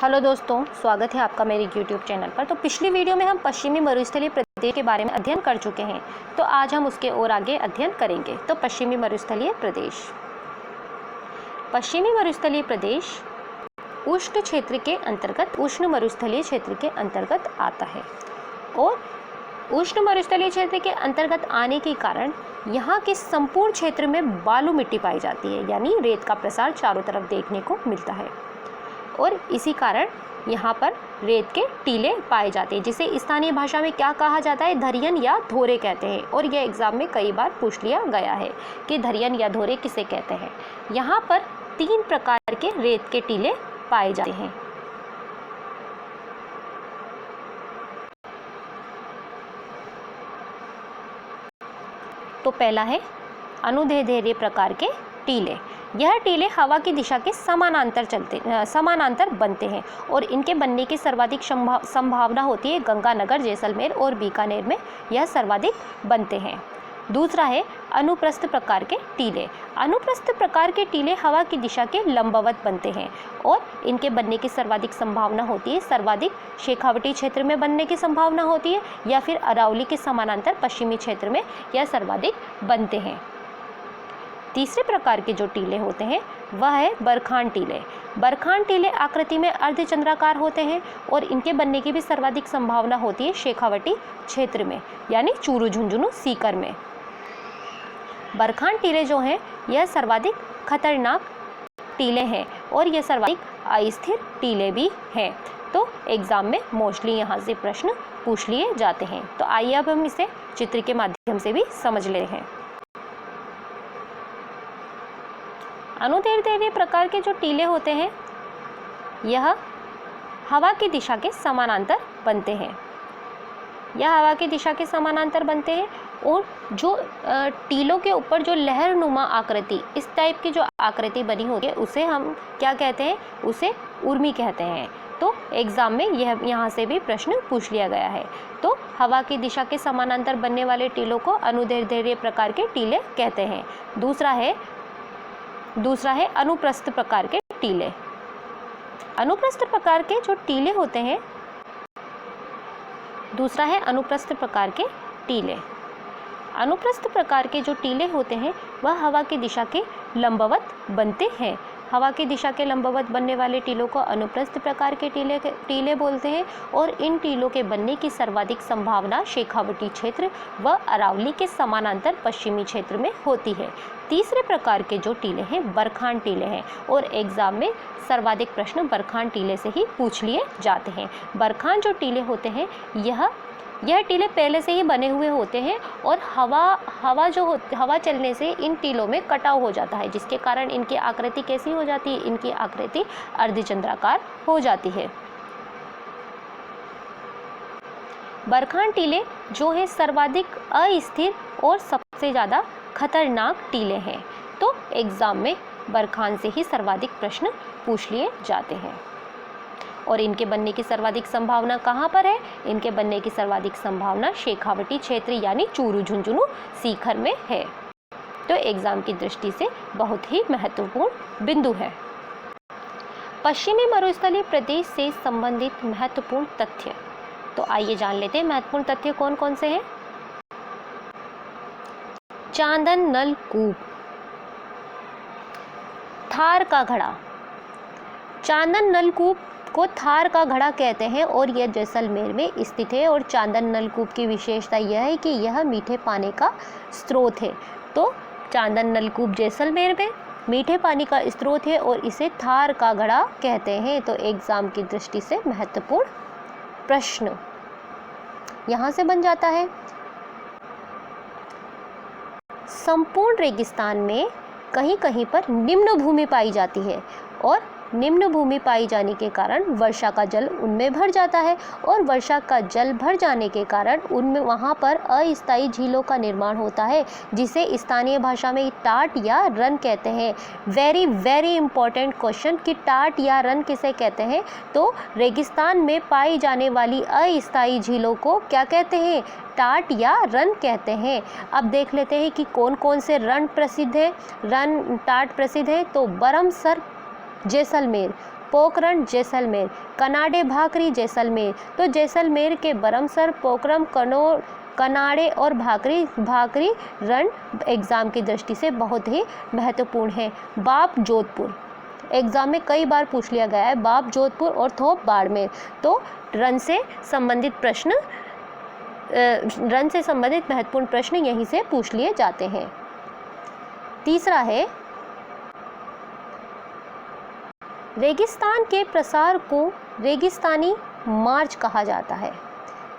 Hello दोस्तों, स्वागत है आपका मेरे YouTube चैनल पर। तो पिछली वीडियो में हम पश्चिमी मरुस्थलीय प्रदेश के बारे में अध्ययन कर चुके हैं, तो आज हम उसके और आगे अध्ययन करेंगे। तो पश्चिमी मरुस्थलीय प्रदेश, पश्चिमी मरुस्थलीय प्रदेश उष्ण क्षेत्र के अंतर्गत, उष्ण मरुस्थलीय क्षेत्र के अंतर्गत आता है। और उष्ण मरुस्थलीय क्षेत्र के अंतर्गत आने के कारण यहाँ के संपूर्ण क्षेत्र में बालू मिट्टी पाई जाती है, यानी रेत का प्रसार चारों तरफ देखने को मिलता है। और इसी कारण यहाँ पर रेत के टीले पाए जाते हैं, जिसे स्थानीय भाषा में क्या कहा जाता है, धरियन या धोरे कहते हैं। और यह एग्जाम में कई बार पूछ लिया गया है कि धरियन या धोरे किसे कहते हैं। यहाँ पर 3 प्रकार के रेत के टीले पाए जाते हैं। तो पहला है अनुदैर्ध्य प्रकार के टीले। यह टीले हवा की दिशा के समानांतर बनते हैं और इनके बनने की सर्वाधिक संभावना होती है गंगानगर, जैसलमेर और बीकानेर में यह सर्वाधिक बनते हैं। दूसरा है अनुप्रस्थ प्रकार के टीले। अनुप्रस्थ प्रकार के टीले हवा की दिशा के लंबवत बनते हैं और इनके बनने की सर्वाधिक संभावना होती है, सर्वाधिक शेखावटी क्षेत्र में बनने की संभावना होती है, या फिर अरावली के समानांतर पश्चिमी क्षेत्र में यह सर्वाधिक बनते हैं। तीसरे प्रकार के जो टीले होते हैं वह है बरखान टीले। बरखान टीले आकृति में अर्धचंद्राकार होते हैं और इनके बनने की भी सर्वाधिक संभावना होती है शेखावटी क्षेत्र में, यानी चूरू, झुंझुनू, सीकर में। बरखान टीले जो हैं यह सर्वाधिक खतरनाक टीले हैं और यह सर्वाधिक अस्थिर टीले भी हैं। तो एग्जाम में मोस्टली यहाँ से प्रश्न पूछ लिए जाते हैं। तो आइए अब हम इसे चित्र के माध्यम से भी समझ ले हैं। अनुदैर्ध्य प्रकार के जो टीले होते हैं यह हवा की दिशा के समानांतर बनते हैं। यह हवा की दिशा के समानांतर बनते हैं और जो टीलों के ऊपर जो लहरनुमा आकृति, इस टाइप की जो आकृति बनी होती है उसे हम क्या कहते हैं, उसे उर्मी कहते हैं। तो एग्जाम में यह यहाँ से भी प्रश्न पूछ लिया गया है। तो हवा की दिशा के समानांतर बनने वाले टीलों को अनुदैर्ध्य प्रकार के टीले कहते हैं। दूसरा है अनुप्रस्थ प्रकार के टीले। अनुप्रस्थ प्रकार के जो टीले होते हैं, दूसरा है अनुप्रस्थ प्रकार के टीले। अनुप्रस्थ प्रकार के जो टीले होते हैं वह हवा की दिशा के लंबवत बनते हैं। हवा की दिशा के लंबवत बनने वाले टीलों को अनुप्रस्थ प्रकार के टीले बोलते हैं और इन टीलों के बनने की सर्वाधिक संभावना शेखावटी क्षेत्र व अरावली के समानांतर पश्चिमी क्षेत्र में होती है। तीसरे प्रकार के जो टीले हैं बरखान टीले हैं और एग्जाम में सर्वाधिक प्रश्न बरखान टीले से ही पूछ लिए जाते हैं। बरखान जो टीले होते हैं यह टीले पहले से ही बने हुए होते हैं और हवा चलने से इन टीलों में कटाव हो जाता है, जिसके कारण इनकी आकृति कैसी हो जाती है, इनकी आकृति अर्धचंद्राकार हो जाती है। बरखान टीले जो है सर्वाधिक अस्थिर और सबसे ज़्यादा खतरनाक टीले हैं। तो एग्जाम में बरखान से ही सर्वाधिक प्रश्न पूछ लिए जाते हैं। और इनके बनने की सर्वाधिक संभावना कहाँ पर है, इनके बनने की सर्वाधिक संभावना शेखावटी क्षेत्र यानी चूरू, झुंझुनू, सीकर में है। तो एग्जाम की दृष्टि से बहुत ही महत्वपूर्ण बिंदु है। पश्चिमी मरुस्थलीय प्रदेश से संबंधित महत्वपूर्ण तथ्य। तो आइए जान लेते हैं महत्वपूर्ण तथ्य कौन कौन से हैं। चांदन नल कूप, थार का घड़ा। चांदन नलकूप को थार का घड़ा कहते हैं और यह जैसलमेर में स्थित है। और चांदन नलकूप की विशेषता यह है कि यह मीठे पानी का स्रोत है। तो चांदन नलकूप जैसलमेर में मीठे पानी का स्रोत है और इसे थार का घड़ा कहते हैं। तो एग्जाम की दृष्टि से महत्वपूर्ण प्रश्न यहाँ से बन जाता है। संपूर्ण रेगिस्तान में कहीं कहीं पर निम्न भूमि पाई जाती है और निम्न भूमि पाई जाने के कारण वर्षा का जल उनमें भर जाता है और वर्षा का जल भर जाने के कारण उनमें वहाँ पर अस्थायी झीलों का निर्माण होता है, जिसे स्थानीय भाषा में टाट या रन कहते हैं। वेरी वेरी इंपॉर्टेंट क्वेश्चन कि टाट या रन किसे कहते हैं। तो रेगिस्तान में पाई जाने वाली अस्थायी झीलों को क्या कहते हैं, टाट या रन कहते हैं। अब देख लेते हैं कि कौन कौन से रन प्रसिद्ध है, रन टाट प्रसिद्ध है। तो बरमसर जैसलमेर, पोखरण जैसलमेर, कनाडे भाकरी जैसलमेर। तो जैसलमेर के बरमसर, पोखरम, कनाडे और भाकरी रण एग्ज़ाम की दृष्टि से बहुत ही महत्वपूर्ण है। बाप जोधपुर एग्ज़ाम में कई बार पूछ लिया गया है, बाप जोधपुर और थोप बाड़मेर। तो रण से संबंधित महत्वपूर्ण प्रश्न यहीं से पूछ लिए जाते हैं। तीसरा है, रेगिस्तान के प्रसार को रेगिस्तानी मार्च कहा जाता है।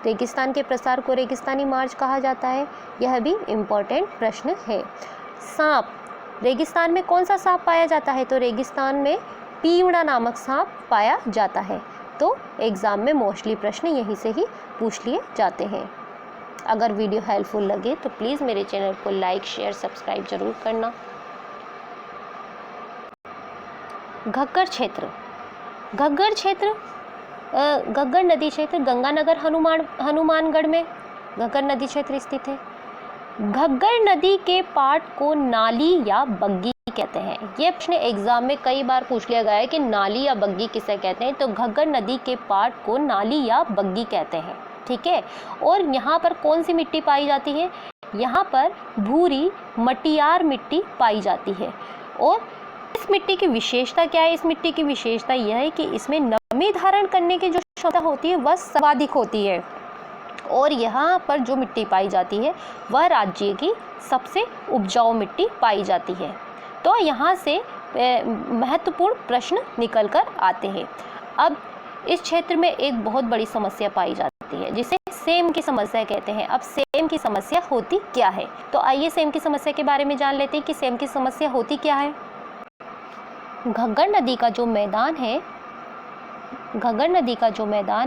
रेगिस्तान के प्रसार को रेगिस्तानी मार्च कहा जाता है, यह भी इम्पोर्टेंट प्रश्न है। सांप, रेगिस्तान में कौन सा सांप पाया जाता है? तो रेगिस्तान में पीवड़ा नामक सांप पाया जाता है। तो एग्ज़ाम में मोस्टली प्रश्न यहीं से ही पूछ लिए जाते हैं। अगर वीडियो हेल्पफुल लगे तो प्लीज़ मेरे चैनल को लाइक, शेयर, सब्सक्राइब जरूर करना। घग्गर क्षेत्र, घग्गर नदी क्षेत्र गंगानगर हनुमानगढ़ में घग्गर नदी क्षेत्र स्थित है। घग्गर नदी के पाट को नाली या बग्गी कहते हैं। ये प्रश्न एग्जाम में कई बार पूछ लिया गया है कि नाली या बग्गी किसे कहते हैं। तो घग्गर नदी के पाट को नाली या बग्गी कहते हैं, ठीक है। और यहाँ पर कौन सी मिट्टी पाई जाती है? यहाँ पर भूरी मटियार मिट्टी पाई जाती है। और इस मिट्टी की विशेषता क्या है? इस मिट्टी की विशेषता यह है कि इसमें नमी धारण करने की जो क्षमता होती है वह सर्वाधिक होती है। और यहाँ पर जो मिट्टी पाई जाती है वह राज्य की सबसे उपजाऊ मिट्टी पाई जाती है। तो यहाँ से महत्वपूर्ण प्रश्न निकल कर आते हैं। अब इस क्षेत्र में एक बहुत बड़ी समस्या पाई जाती है जिसे सेम की समस्या कहते हैं। अब सेम की समस्या होती क्या है? तो आइए सेम की समस्या के बारे में जान लेते हैं कि सेम की समस्या होती क्या है। घग्गर नदी का जो मैदान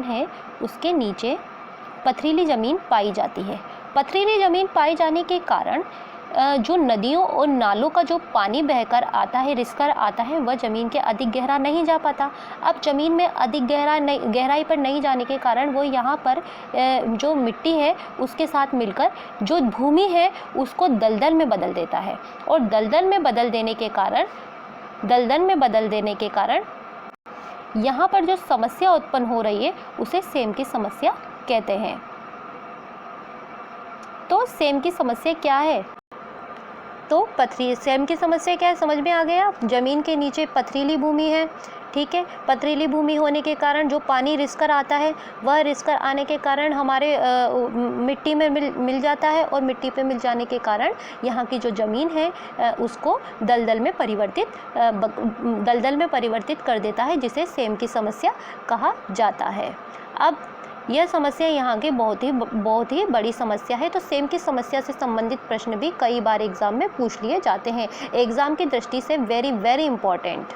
है उसके नीचे पथरीली ज़मीन पाई जाती है। पथरीली ज़मीन पाए जाने के कारण जो नदियों और नालों का जो पानी बहकर आता है, रिसकर आता है, वह ज़मीन के अधिक गहरा नहीं जा पाता। अब ज़मीन में अधिक गहराई पर नहीं जाने के कारण वो यहाँ पर जो मिट्टी है उसके साथ मिलकर जो भूमि है उसको दलदल में बदल देता है। और दलदल में बदल देने के कारण यहाँ पर जो समस्या उत्पन्न हो रही है उसे सेम की समस्या कहते हैं। तो सेम की समस्या क्या है? तो सेम की समस्या क्या है समझ में आ गया। ज़मीन के नीचे पथरीली भूमि है, ठीक है। पथरीली भूमि होने के कारण जो पानी रिसकर आता है वह रिसकर आने के कारण हमारे मिट्टी में मिल जाता है। और मिट्टी पे मिल जाने के कारण यहाँ की जो ज़मीन है उसको दलदल में परिवर्तित कर देता है, जिसे सेम की समस्या कहा जाता है। अब यह समस्या यहाँ की बहुत ही बड़ी समस्या है। तो सेम की समस्या से संबंधित प्रश्न भी कई बार एग्ज़ाम में पूछ लिए जाते हैं। एग्ज़ाम की दृष्टि से वेरी इम्पॉर्टेंट।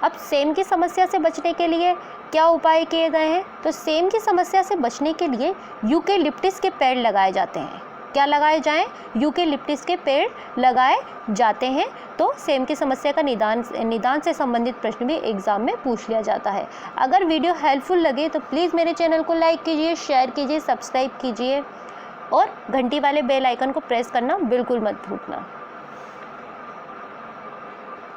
अब सेम की समस्या से बचने के लिए क्या उपाय किए गए हैं? तो सेम की समस्या से बचने के लिए यूकेलिप्टस के पेड़ लगाए जाते हैं। क्या लगाए जाएं? यूकेलिप्टस के पेड़ लगाए जाते हैं। तो सेम की समस्या का निदान से संबंधित प्रश्न भी एग्जाम में पूछ लिया जाता है। अगर वीडियो हेल्पफुल लगे तो प्लीज़ मेरे चैनल को लाइक कीजिए, शेयर कीजिए, सब्सक्राइब कीजिए और घंटी वाले बेल आइकन को प्रेस करना बिल्कुल मत भूलना।